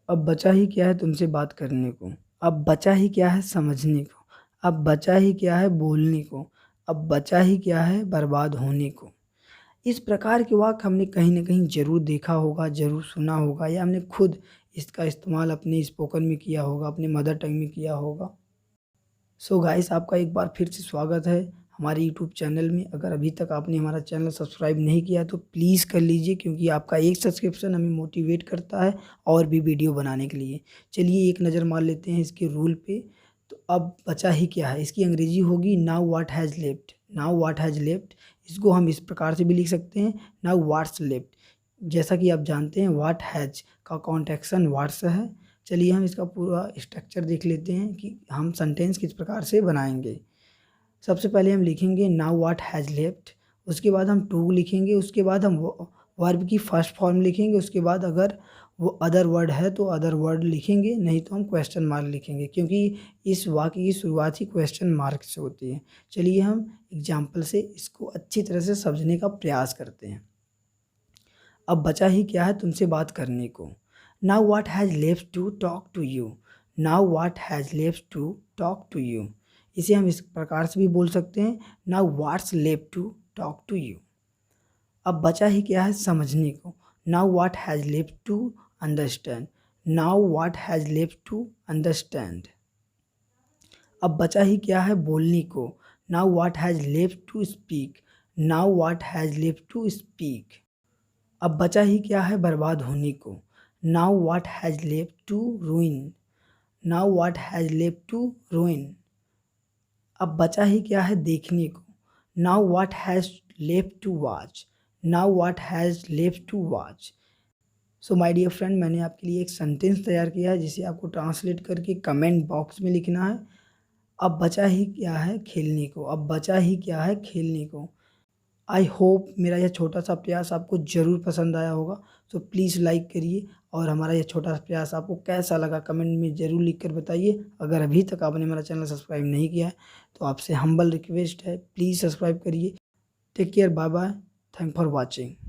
अब बचा ही क्या है तुमसे बात करने को, अब बचा ही क्या है समझने को, अब बचा ही क्या है बोलने को, अब बचा ही क्या है बर्बाद होने को। इस प्रकार के वाक्य हमने कहीं न कहीं ज़रूर देखा होगा, ज़रूर सुना होगा या हमने खुद इसका इस्तेमाल अपने स्पोकन में किया होगा, अपने मदर टंग में किया होगा। सो गाइस, आपका एक बार फिर से स्वागत है हमारे यूट्यूब चैनल में। अगर अभी तक आपने हमारा चैनल सब्सक्राइब नहीं किया तो प्लीज़ कर लीजिए, क्योंकि आपका एक सब्सक्रिप्शन हमें मोटिवेट करता है और भी वीडियो बनाने के लिए। चलिए एक नज़र मार लेते हैं इसके रूल पे। तो अब बचा ही क्या है, इसकी अंग्रेजी होगी now what has left. Now what has left, इसको हम इस प्रकार से भी लिख सकते हैं, नाउ व्हाट्स लेफ्ट। जैसा कि आप जानते हैं व्हाट हैज़ का कॉन्टेक्शन व्हाट्स है। चलिए हम इसका पूरा स्ट्रक्चर देख लेते हैं कि हम सेंटेंस किस प्रकार से बनाएंगे। सबसे पहले हम लिखेंगे नाउ व्हाट हैज़ लेफ्ट, उसके बाद हम टू लिखेंगे, उसके बाद हम वर्ब की फर्स्ट फॉर्म लिखेंगे, उसके बाद अगर वो अदर वर्ड है तो अदर वर्ड लिखेंगे, नहीं तो हम क्वेश्चन मार्क लिखेंगे, क्योंकि इस वाक्य की शुरुआत ही क्वेश्चन मार्क से होती है। चलिए हम एग्जाम्पल से इसको अच्छी तरह से समझने का प्रयास करते हैं। अब बचा ही क्या है तुमसे बात करने को। Now what has left to talk to you. Now what has left to talk to you, इसे हम इस प्रकार से भी बोल सकते हैं, now what's left to talk to you. अब बचा ही क्या है समझने को। Now what has left to understand. Now what has left to understand. अब बचा ही क्या है बोलने को। Now what has left to speak. Now what has left to speak. अब बचा ही क्या है बर्बाद होने को। Now what has left to ruin. Now what has left to ruin. अब बचा ही क्या है देखने को। Now what has left to watch. Now what has left to watch. So my dear friend, मैंने आपके लिए एक सेंटेंस तैयार किया है जिसे आपको ट्रांसलेट करके कमेंट बॉक्स में लिखना है। अब बचा ही क्या है खेलने को। अब बचा ही क्या है खेलने को। आई होप मेरा यह छोटा सा प्रयास आपको ज़रूर पसंद आया होगा। तो प्लीज़ लाइक करिए और हमारा यह छोटा सा प्रयास आपको कैसा लगा कमेंट में ज़रूर लिख कर बताइए। अगर अभी तक आपने हमारा चैनल सब्सक्राइब नहीं किया है तो आपसे हम्बल रिक्वेस्ट है, प्लीज़ सब्सक्राइब करिए। Take care, bye bye, thank for watching.